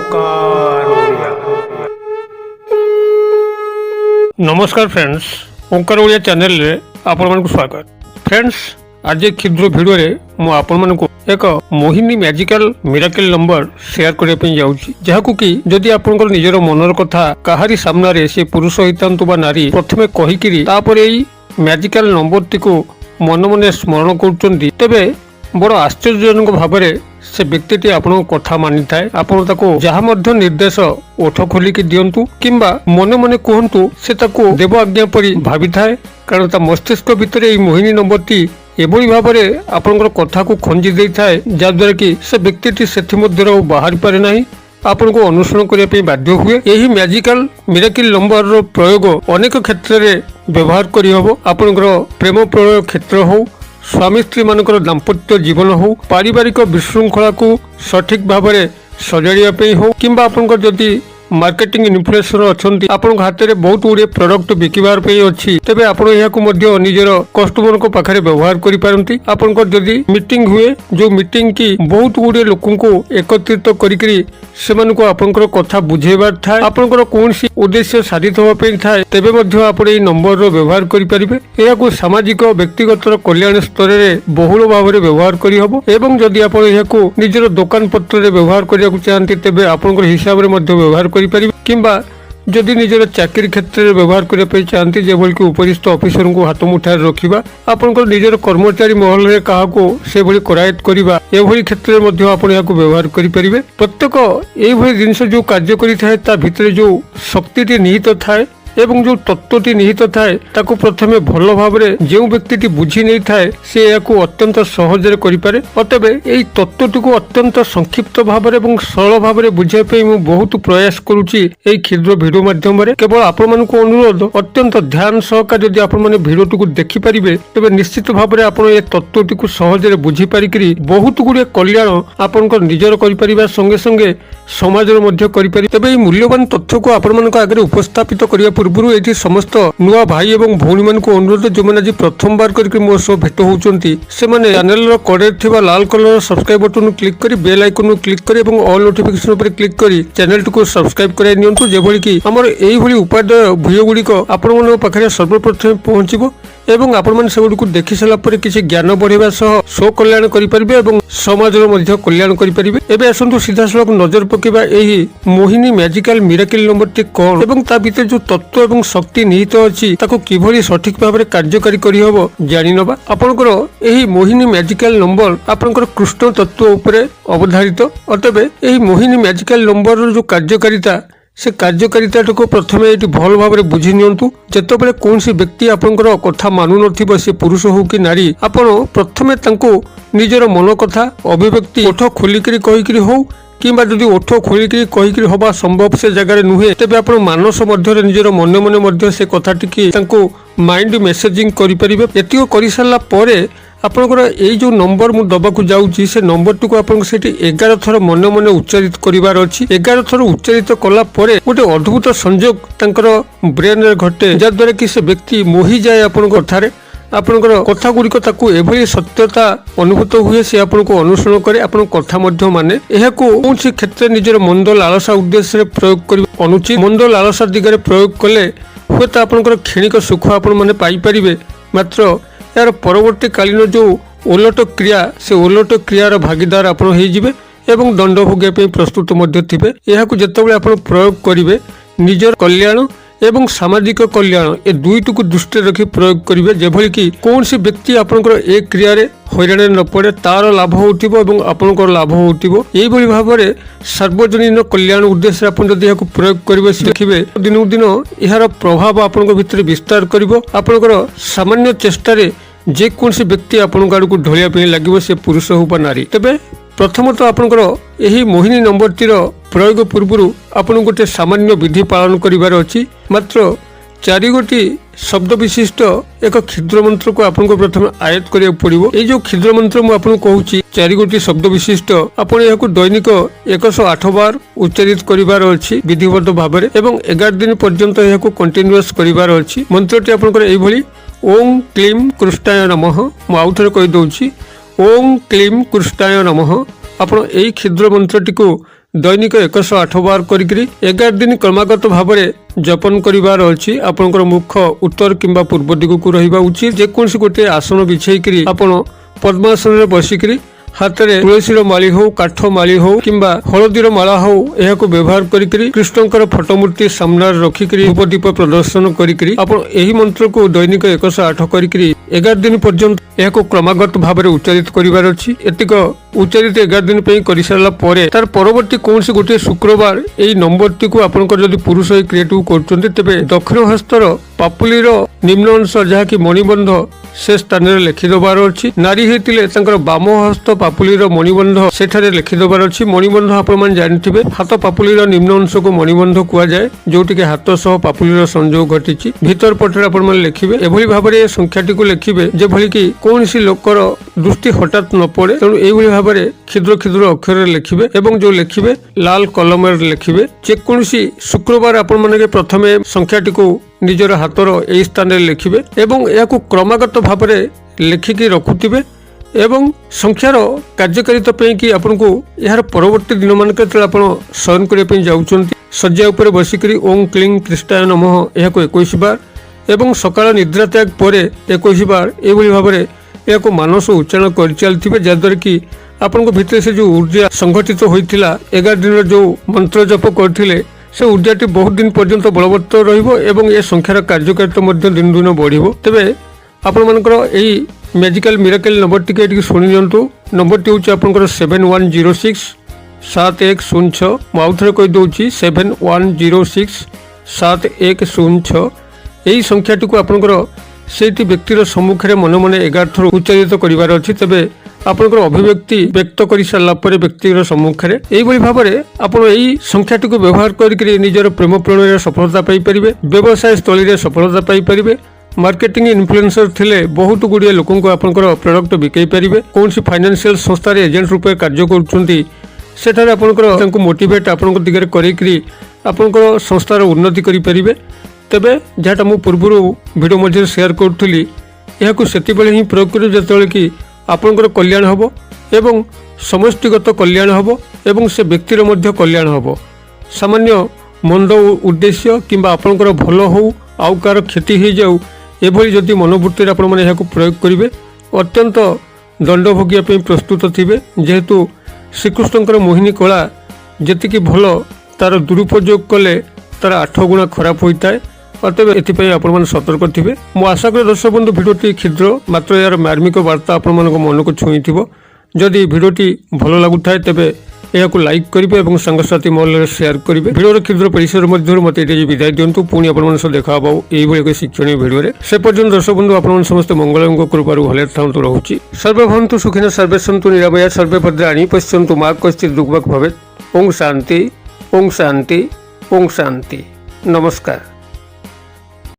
ओंकार ओडिया। नमस्कार फ्रेंड्स, ओंकार ओडिया चैनल रे आपण मानक स्वागत। फ्रेंड्स, आज एक क्षुद्र वीडियो रे मु आपण मानक एक Mohini magical miracle number share करबा पई जाउची, जहाकू कि जदि आपनकर निजर मनर कथा काहारी सामना रे से पुरुष होइतांतु बा नारी प्रथमे कहिकिरी तापर एई मैजिकल नंबर टिको मन मन स्मरण करूचंती, तेबे बड़ आश्चर्यजनक भावरे से व्यक्ति आपन कथा मानि थाए। आपण ताको जहा मध्य निर्देश ओठ खोलिकी दियंतु किंबा मने मने कहंतु, से ताको देव आज्ञा परि भाबी थाए, कारण ता मस्तिष्क भितरे एई मोहिनी नंबरटी एभली भावरे आपनकर कथा को खंजी देई थाए, जाद्वारा कि से व्यक्ति सेथि मध्यर बाहर पारे नाही, आपन को अनुसरण करिया पे बाध्य हुए। यही मैजिकल मिराकल नंबर रो प्रयोग अनेक क्षेत्र रे व्यवहार करि हबो। आपनकर प्रेम प्रणय क्षेत्र हो, स्वामी स्त्री मानकर दाम्पत्य जीवन हो, पारिवारिक विशृंखला को सठिक भाव में सजाड़िया हो, किंबा आपनकर जदि मार्केटिंग इन्फ्लुएंसर अछंती, आपन हाथ में बहुत गुड़े प्रोडक्ट बिकिबार पे अछि, तबे आपण याकु मध्य निजर कस्टमर को पाखरे व्यवहार करि पारंती। आपनकर जदि मीटिंग हुए, जो मीटिंग की बहुत गुड़े लोकन को एकत्रित करिकरी सेमानको आपनकर कथा बुझेबार थाए, आपनकर कोनसी उद्देश्य साधित होबा पे थाए, तेबे मध्य आपण एई नंबर रो व्यवहार करि परिबे। एयाकु सामाजिक व्यक्तिगत कल्याण स्तर रे बहुल भाव में व्यवहार करि हबो, एवं जदि आपण एयाकु निजर दुकान पत्र रे व्यवहार करियाकु चाहंती, तेबे आपनकर हिसाब रे मध्य व्यवहार करि परिबे, किंबा जदि निजर चाकरी क्षेत्र में व्यवहार करने चाहती, जेभल कि उपरिस्थ ऑफिसर को हाथ मुठार रखा, आपनकर निजर कर्मचारी महल में क्या से भली करायत करवा, एभली क्षेत्र में व्यवहार करें। प्रत्येक ये जिनस जो कार्य करें ता भितर जो शक्ति निहित थाए एवं जो तत्वटी निहित थाए, ताको प्रथमे भल भाव में जो व्यक्ति बुझी नहीं थाए, से याकू अत्यंत सहजरे करिपारे। अतबे एई तत्वटी को अत्यंत संक्षिप्त भाव में सरल भाव में बुझाई पे मु बहुत प्रयास करुची एई क्षुद्र वीडियो माध्यम रे। केवल आपण मानकु अनुरोध, अत्यंत ध्यान सहकार जदि आपण माने वीडियोटी को देखि परिबे, तबे निश्चित भाव में आपण ए तत्वटी को सहजरे बुझी पारिकरी बहुत गुड़े कल्याण आपनकर निजर करि परिबा संगे संगे समाजर मध्य करि पारि। तबे एई मूल्यवान तथ्य को आपण मानक आगे उपस्थापित करिया पूर्व ये समस्त नुआ भाई एवं भौणी मान को अनुरोध, जो मैंने आज प्रथम बार करके मो सह भेट होउचंती, से माने चैनल कड़े थिबा लाल कलर सब्सक्राइब बटन क्लिक करी बेल आइकन क्लिक करी एवं ऑल नोटिफिकेशन पर क्लिक करी चैनल को सब्सक्राइब कराई नियंतु, जेभली कि हमर एई भली उपादेय वीडियो गुड़िक आपण मन पाखरे सर्वप्रथम पहुंचबो एवं आपण मन सेगुडी को देखि सला परे किछि ज्ञान बढ़ेबा सह सो कल्याण करि परिबे एवं समाजर मध्य कल्याण करि परिबे। एबे आसंतु सीधा सलख नजर पकेबा एही मोहिनी मैजिकल मिराकल नंबर टी कोन एवं ता भितर जो तत्व एवं शक्ति निहित अछि, ताको किभली सठिक भाव में कार्यकारी करि हबो जानि नबा। आपनकर एही मोहिनी मैजिकल नंबर आपनकर कृष्ण तत्व उपरे अवधारित। अतबे एही मोहिनी मैजिकल नंबर जो कार्यकारिता, से कार्यकारिता को प्रथमे ये भल भाव में बुझी नियंतु। जेतेबेले कौन सी व्यक्ति आपनकर कथा मानु नथिबो, से पुरुष हो कि नारी, आपण प्रथमे तांको निजर मन कथा अभिव्यक्ति ओठ खोलिकरी कहिकरी हो, किंबा जदि ओठ खोलिकरी कहिकरी हबा संभव से जगह नुहे, तेबे आपण मानस मध्य निजर मन मन मध्य से कथाटी की तांको माइंड मेसेजिंग करि परिबे। एतिको करि सारला परे आपनकर एई जो नंबर मु दबाकू जाउची, से नंबर टी को आपन सेठी 11 थर मन मन उच्चारित करिवार अछि। 11 थर उच्चारित कला परे गोटे अद्भुत संयोग तांकर ब्रेन रे घटे, जाद्वारा कि से व्यक्ति मोहि जाए आपनकर कथारे। आपनकर कथा गुड़िक ताकू एभली सत्यता अनुभूत हुए, से आपन को अनुसरण करे, आपन कथा मध्य माने। एहाकू कौनसी क्षेत्र निजर मंद लालसा उद्देश्य रे प्रयोग करि अनुचित। मंद लालसा दिगरे प्रयोग कले हुए तो आपनकर क्षणिक सुख आपण माने पाई परिबे, मात्र यार परवर्ती कालीन जो ओलट क्रिया, से ओलट क्रियार भागीदार आपण होई जिवे एवं दंड भोगे पे प्रस्तुत मध्य थिबे। एहाकू जेतेबेले आपण प्रयोग करिवे, निजर कल्याण एवं सामाजिक कल्याण ए दुईटू को दृष्टि रखी प्रयोग करिवे, जेभली कि कौन सी व्यक्ति आपनकर ए क्रिया रे हैरान न पड़े, तार लाभ होउथिबो एवं आपनकर लाभ होउथिबो। एई भली भाबरे सार्वजनीन कल्याण उद्देश्य आपण जदि याकू प्रयोग करिवे, देखिबे दिनू दिन एहार प्रभाव आपनकर भितर विस्तार करिवो। आपनकर सामान्य चेष्टा रे जे कोनसी व्यक्ति आपनक आडू ढलिया पे लागिवो, से पुरुष हो बा नारी। तबे प्रथमत आपनकर एही मोहिनी नंबर टीर प्रयोग पूर्व आपन गोटे सामान्य विधि पालन करिवार अछि। मात्र 4 गोटी शब्द विशिष्ट एक क्षुद्र मंत्र को आपन प्रथम आयत करिया पड़िबो। ए जो क्षुद्र मंत्र मु आपन कहूची 4 गोटी शब्द विशिष्ट, आपन याकू दैनिक 108 बार उच्चारित करिवार अछि विधिवत भाव में, एवं 11 दिन पर्यंत याकू कंटिन्यूअस करिवार अछि। मंत्रटी आपनकर एई भली ओम क्लीम कृष्णाय नमः। मु आउथरे कहि दउची ओम क्लीम कृष्णाय नमः। आपण एई क्षुद्र मंत्रटी को दैनिक 108 बार करी 11 दिन क्रमागत भाव में जपन करार अच्छी आपंकर मुख उत्तर किंबा पूर्व दिग को रहा उचित जेकोसी गोटे आसन बिछेकरी आपण पद्मासन बसिक हाथ में तुलसीर माली हो काठ माली हो किंबा हलदीर माला हो यह व्यवहार करी कृष्णकर फोटोमूर्ति सामने रखिक धूप दीप प्रदर्शन करी मंत्र को दैनिक 108 करी 11 दिन पर्यंत यह क्रमागत भाव में उच्चारित करार अच्छी एतिक उच्चारित 11 दिन कर सारा तार परवर्ती कौन गोटे शुक्रवार यही नंबर टी को आपंकर पुरुष क्रिएटिव कर तेरे दक्षिण हस्तर पापुलीर निम्न अंश जहाँकि मणिबंध से स्थान में लिखिदेवार अच्छी नारी होते बाम हस्त पापुलीर मणिबंध सेठारे लिखिदेवार अच्छी मणिबंध आपण जानते हाथ पापुलीर निम्न अंश को मणिबंध कहुए जोटि हाथ सह पापुलीर संयोग घटी भीतर पटे आप लिखे एभली भाव में संख्याटी को लिखे जेभली कि कौन सी लोकर दृष्टि हठात न पड़े तेणु यही भाव में क्षुद्र क्षुद्र अक्षर लिखे और जो लिखे लाल कलम लिखे जेकोसी शुक्रवार आपण प्रथम संख्याटी को निजर हाथर यही स्थान में लिखे और यह क्रमागत भाव में लिखिकी रखुवे एवं संख्यार कार्यकारिता कि आपन को यार परवर्ती दिन मानक शयन करने जाऊँच शज्या उपर बसिक ओं क्लीं कृष्णाय नमः यह 21 बार एवं सकाळ निद्रा त्याग पर 21 बार यह भाव में यह मानस उच्चारण कर चलते जहाद्वारा कि आपण भितर से जो ऊर्जा संगठित होता 11 दिन जो मंत्र जप करते से ऊर्जाटी बहुत दिन पर्यंत बलवत्तर रही संख्यार कार्यकारिता दिन दिन बढ़ तेरे आपंकर यही मैजिकल मिराकल नंबर टी शुणी नियंतु नंबर टी हूँ आपंकर 7106 7106 मुझे कहीदे 7106 7106 यही संख्याटी को आपंकर से व्यक्तिर सम्मुखें मन मन 11 थर उच्चारित करार अच्छी तेरे आपंकर अभिव्यक्ति व्यक्त कर सारापर व्यक्तिर सम्मुखें यही भाव में आप संख्याटी को व्यवहार करके निजर प्रेम प्रणय सफलता पाइपर व्यवसाय स्थल में सफलता पाइपर मार्केटिंग इन्फ्लुएंसर थिले बहुत गुड़िया लोक आपंकर प्रोडक्ट बिकई पारे कौन सी फाइनेंशियल संस्था एजेंट रूप कार्य कर आपंकर मोटिवेट आपण दिगरे करी आपंकर संस्थार उन्नति करें तेबे जहाँटा मु पूर्व वीडियो मध्य शेयर करूली यह से ही प्रयोग कर जो कि आपंकर कल्याण हम एवं समष्टिगत कल्याण हम एवं से व्यक्तिर मध्य कल्याण हम सामान्य मंद उद्देश्य किंबा आपंकर भल हो आउ कार क्षति हो जाऊ एभली जदि मनोवृत्ति आपण मैंने प्रयोग करेंगे अत्यंत दंड भोगिया प्रस्तुत थे जेहेतु श्रीकृष्णकर मोहिनी कला जी भल तार दुरुपयोग कले तार 8 गुणा खराब होता है अतएव एथपाई आपण सतर्क थे मु आशा करी दर्शक बंधु भिडियोटी क्षुद्र मात्र यार मार्मिक वार्ता आपण मन को छुई जदि भिडियोटी भल लगुए तेरे यह लाइक करेंगे और सांगसाथी महल शेयर करेंगे भिडियो क्षुद्र परिसर मध्य मत विदाय दिंतु पुणी आप देखा यही शिक्षणीय भिडियो से पर्यटन दर्शक बंधु आप समस्त मंगल कृपार भले था रोचे सर्वे भवन्तु सुखिनः सर्वे सन्तु निरामया सर्वे भद्राणि पश्यन्तु मा कश्चित् दुर्भग भवेत् ओं शांति ओं शांति ओं शांति नमस्कार।